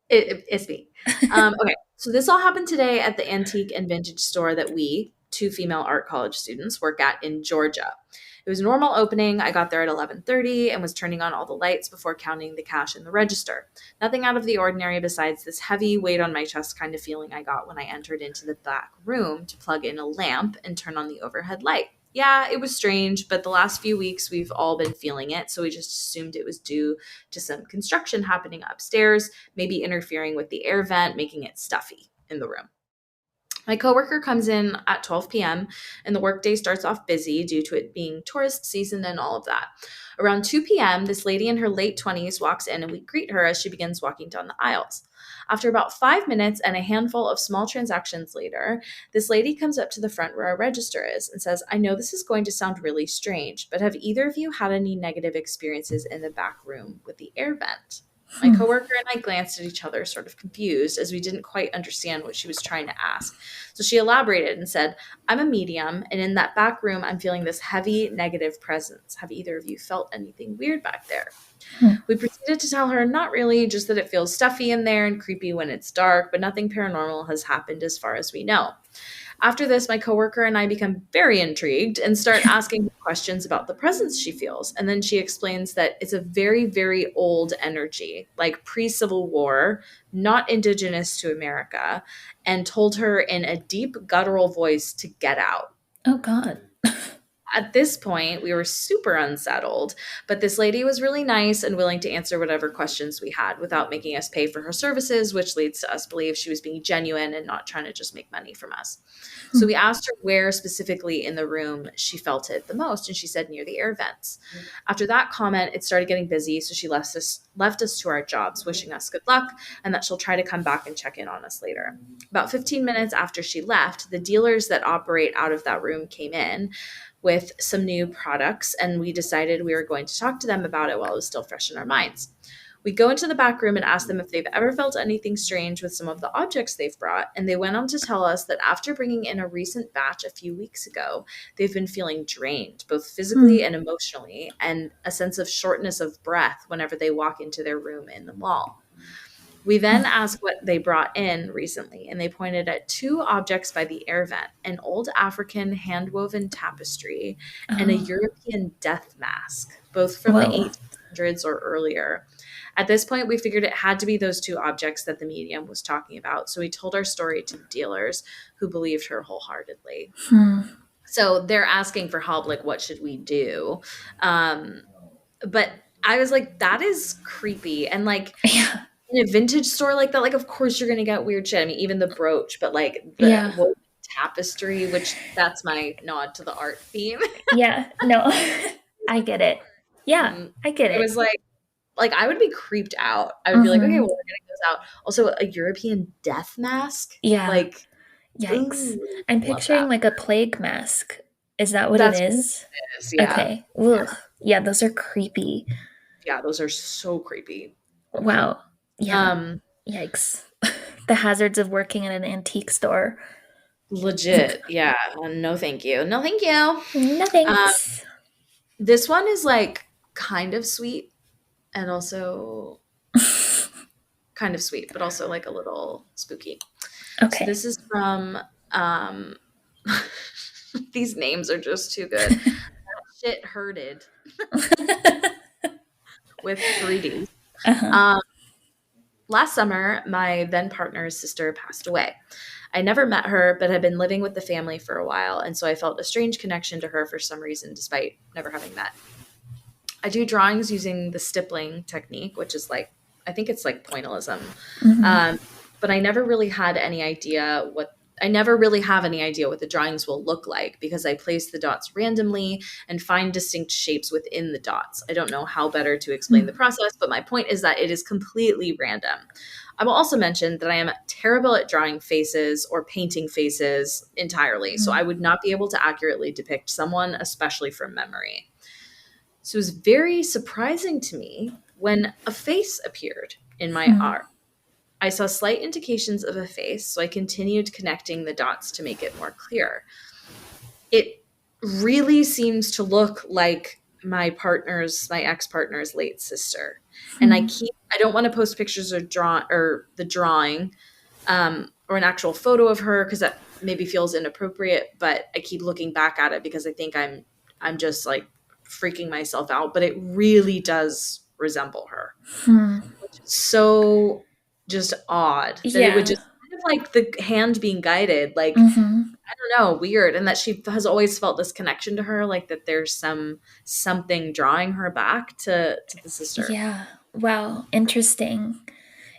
it's me. Okay, so this all happened today at the antique and vintage store that we, two female art college students, work at in Georgia. It was a normal opening. I got there at 11:30 and was turning on all the lights before counting the cash in the register. Nothing out of the ordinary besides this heavy weight on my chest kind of feeling I got when I entered into the back room to plug in a lamp and turn on the overhead light. Yeah, it was strange, but the last few weeks we've all been feeling it, so we just assumed it was due to some construction happening upstairs, maybe interfering with the air vent, making it stuffy in the room. My coworker comes in at 12 p.m. and the workday starts off busy due to it being tourist season and all of that. Around 2 p.m., this lady in her late 20s walks in and we greet her as she begins walking down the aisles. After about 5 minutes and a handful of small transactions later, this lady comes up to the front where our register is and says, I know this is going to sound really strange, but have either of you had any negative experiences in the back room with the air vent? My Hmm. coworker and I glanced at each other, sort of confused, as we didn't quite understand what she was trying to ask. So she elaborated and said, I'm a medium, and in that back room, I'm feeling this heavy negative presence. Have either of you felt anything weird back there? Hmm. We proceeded to tell her not really, just that it feels stuffy in there and creepy when it's dark, but nothing paranormal has happened as far as we know. After this, my coworker and I become very intrigued and start asking her questions about the presence she feels. And then she explains that it's a very, very old energy, like pre Civil War, not indigenous to America, and told her in a deep, guttural voice to get out. Oh God. At this point, we were super unsettled, but this lady was really nice and willing to answer whatever questions we had without making us pay for her services, which leads to us believe she was being genuine and not trying to just make money from us. So Hmm. we asked her where specifically in the room she felt it the most, and she said near the air vents. After that comment, it started getting busy, so she left us to our jobs, wishing us good luck and that she'll try to come back and check in on us later. About 15 minutes after she left, the dealers that operate out of that room came in with some new products, and we decided we were going to talk to them about it while it was still fresh in our minds. We go into the back room and ask them if they've ever felt anything strange with some of the objects they've brought, and they went on to tell us that after bringing in a recent batch a few weeks ago, they've been feeling drained, both physically Hmm. and emotionally, and a sense of shortness of breath whenever they walk into their room in the mall. We then asked what they brought in recently, and they pointed at two objects by the air vent: an old African hand-woven tapestry and a Oh. European death mask, both from the Whoa. 1800s or earlier. At this point, we figured it had to be those two objects that the medium was talking about, so we told our story to the dealers, who believed her wholeheartedly. Hmm. So they're asking for help, like, what should we do? Um, but I was like, that is creepy. And like, Yeah. in a vintage store like that, like, of course you're gonna get weird shit. I mean, even the brooch, but like the Yeah. woven tapestry, which that's my nod to the art theme. Yeah. No. I get it. Yeah, Mhm. I get It it. was like like I would be creeped out. I would be like, okay, Mm-hmm. well, we're getting those out. Also, a European death mask. Yeah. Like, Yikes. ooh, I'm love that. picturing like a plague mask. Is that what it That's what is? it is. Yeah. Okay. Ugh. Yeah, those are creepy. Yeah, those are so creepy. Wow. Yeah. Um, Yikes. The hazards of working in an antique store. Legit. Yeah. No, thank you. No, thank you. No Um, thanks. this one is like kind of sweet and also kind of sweet, but also like a little spooky. So Okay. this is from um these names are just too good. Shit herded with 3D. Uh-huh. Um last summer my then partner's sister passed away. I never met her, but had been living with the family for a while, and so I felt a strange connection to her for some reason, despite never having met. I do drawings using the stippling technique, which is like, I think it's like pointillism. Mm-hmm. Um, but I never really had any idea what, I never really have any idea what the drawings will look like because I place the dots randomly and find distinct shapes within the dots. I don't know how better to explain the process, but my point is that it is completely random. I will also mention that I am terrible at drawing faces or painting faces entirely, so I would not be able to accurately depict someone, especially from memory. So it was very surprising to me when a face appeared in my Mm-hmm. art. I saw slight indications of a face, so I continued connecting the dots to make it more clear. It really seems to look like my ex-partner's late sister. And I don't want to post pictures or the drawing, or an actual photo of her because that maybe feels inappropriate, but I keep looking back at it because I think I'm just like freaking myself out, but it really does resemble her. Hmm. So just odd that it would Yeah. just kind of like the hand being guided, like Mm-hmm. I don't know, weird. And that she has always felt this connection to her, like that there's something drawing her back to the sister. Yeah. Wow. Interesting.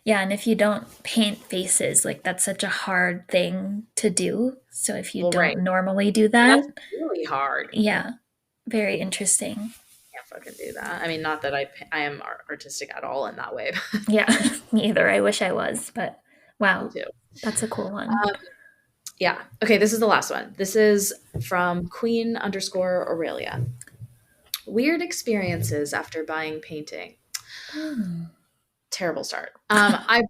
Yeah, and if you don't paint faces, like that's such a hard thing to do. So if you Well, right. don't normally do And that, that's really hard. yeah, very interesting. Can't fucking do that. I mean, not that I am artistic at all in that way. Yeah, me either. I wish I was, but Me wow, too. that's a cool one. Yeah. Okay, this is the last one. This is from Queen_Aurelia. Weird experiences after buying painting. Hmm. Terrible start. I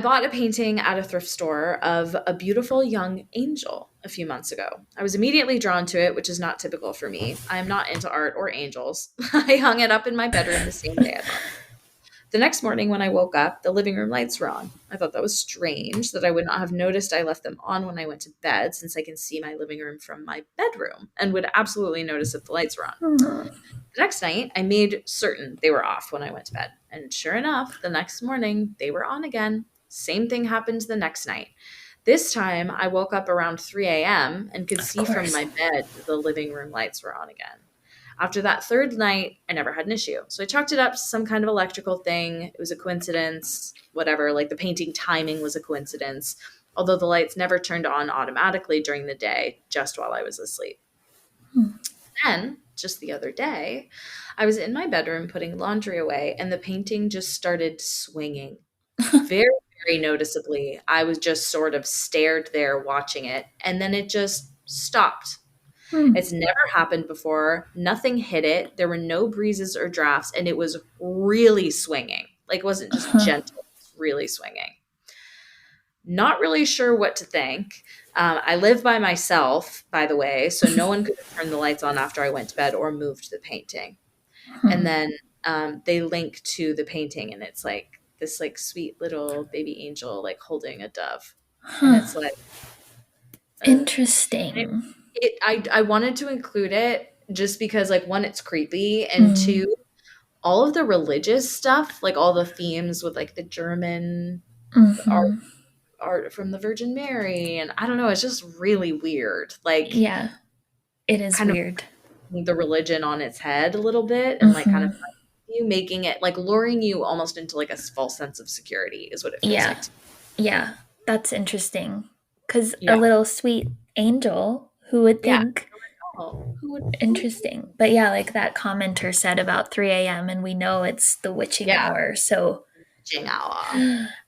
bought a painting at a thrift store of a beautiful young angel a few months ago. I was immediately drawn to it, which is not typical for me. I am not into art or angels. I hung it up in my bedroom the same day I bought it. The next morning, when I woke up, the living room lights were on. I thought that was strange that I would not have noticed I left them on when I went to bed, since I can see my living room from my bedroom and would absolutely notice if the lights were on. Hmm. The next night, I made certain they were off when I went to bed. And sure enough, the next morning, they were on again. Same thing happened the next night. This time, I woke up around 3 a.m. and could Of see from course. my bed that the living room lights were on again. After that third night, I never had an issue. So I chalked it up to some kind of electrical thing. It was a coincidence, whatever. Like the painting timing was a coincidence, although the lights never turned on automatically during the day, just while I was asleep. Hmm. Then, just the other day, I was in my bedroom putting laundry away, and the painting just started swinging. Very, very noticeably. I was just sort of stared there watching it, and then it just stopped. Hmm. It's never happened before. Nothing hit it. There were no breezes or drafts, and it was really swinging. Like, it wasn't just Uh-huh. gentle, it was really swinging. Not really sure what to think. I live by myself, by the way, so no one could have turned the lights on after I went to bed or moved the painting. And Hmm. then they link to the painting, and it's like this like sweet little baby angel like holding a dove, and Huh. it's like it, Interesting. I wanted to include it just because like one, it's creepy, and Hmm. two, all of the religious stuff, like all the themes with like the German art Mm-hmm. art from the Virgin Mary, and I don't know, it's just really weird. Like Yeah, it is kind of weird. the religion on its head a little bit, and like kind of Mm-hmm. you making it like luring you almost into like a false sense of security is what it feels Yeah, like to yeah, that's interesting. Because me. a Yeah. little sweet angel, who would Yeah. think? Oh, who would Interesting. But yeah, like that commenter said about 3 a.m., and we know it's the witching yeah, hour. So witching hour.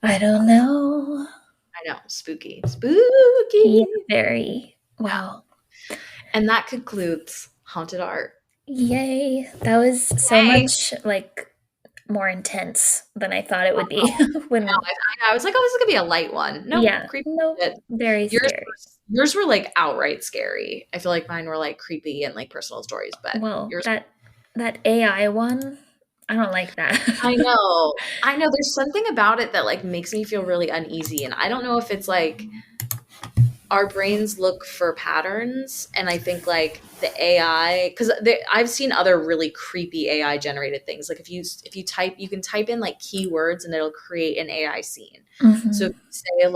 I don't know. I know, spooky. Yeah, Spooky. very. Wow. And that concludes Haunted Art. Yay. That was so Hey. much like more intense than I thought it would Oh, be when I was like, oh, this is gonna be a light one. Nope, yeah, creepy nope, shit. very Yours, scary. yours were like outright scary. I feel like mine were like creepy and like personal stories, but Well, yours. that AI one, I don't like that. I know, I know. There's something about it that like makes me feel really uneasy, and I don't know if it's like our brains look for patterns, and I think like the AI, because I've seen other really creepy AI generated things. Like if you type, you can type in like keywords and it'll create an AI scene. So if Mhm. you say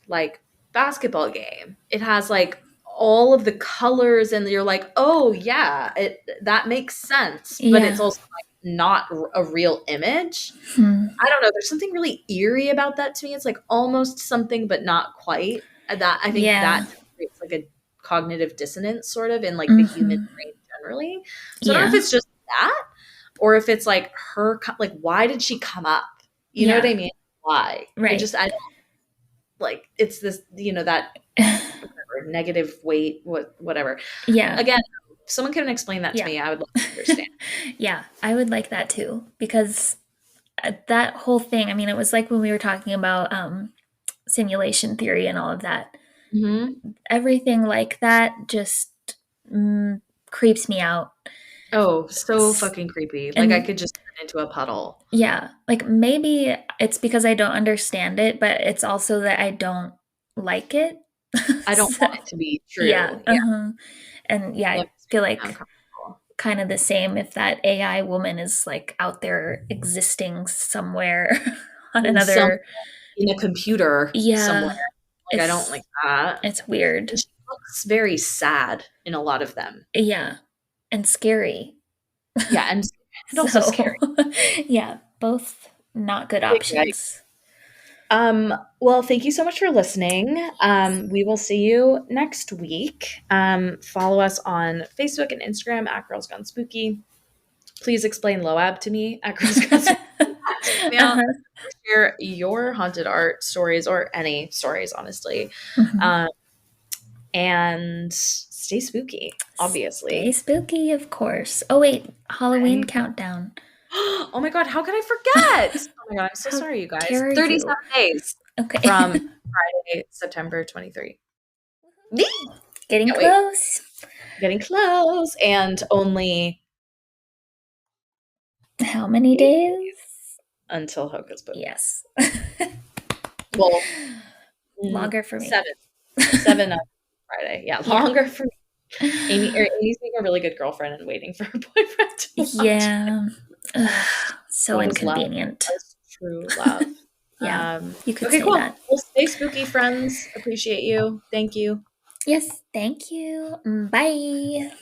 like basketball game, it has like all of the colors, and you're like, oh yeah, it that makes sense, but it's Yeah. also like not a real image. Hmm. I don't know. There's something really eerie about that to me. It's like almost something, but not quite. That I think that Yeah. creates like a cognitive dissonance, sort of, in like the human Mhm. brain generally. So I don't know if Yeah. it's just that, or if it's like her. Like, why did she come up? You know what I Yeah. mean? Why? Right. I don't like. It's this, that whatever, negative weight, whatever. Yeah. Again, if someone can explain that to Yeah. me, I would love to understand. Yeah, I would like that too because that whole thing, I mean, it was like when we were talking about simulation theory and all of that. Hmm. Everything like that just mm, creeps me out. Oh, so fucking creepy. Like I And could just turn into a puddle. yeah, like maybe it's because I don't understand it, but it's also that I don't like it. I don't So, want it to be yeah, true. Yeah, uh-huh. And yeah, that I makes me feel like uncomfortable. kind of the same if that AI woman is like out there existing somewhere on In some another. in a computer somewhere. Yeah, Like I don't like that. it's weird. And she looks very sad in a lot of them. Yeah, and scary. Yeah, and also So, scary. yeah, both not good Big yikes. options. Well, thank you so much for listening. We will see you next week. Follow us on Facebook and Instagram at Girls Gone Spooky. Please explain Loab to me at Girls Gone Spooky. Check me out. Uh-huh. Share your haunted art stories, or any stories, honestly. Mhm. Um, and stay spooky, Stay obviously. spooky, of course. Oh wait, Halloween Okay. countdown. Oh my God, how could I forget? Oh my God, I'm so How sorry, you guys. dare 37 you? days Okay. from Friday, September 23. Can't Getting wait. close. Getting close. And only How many 8 days days? until Hocus Pocus. Yes. Well, Longer for me. 7. 7 on Friday. Yeah, Yeah. longer for Amy's being a really good girlfriend and waiting for her boyfriend to watch it. Yeah. Ugh, so That is love. inconvenient. That is true love. Yeah, you could Okay, say cool. that. Well, stay spooky, friends. Appreciate you. Thank you. Yes, thank you. Bye.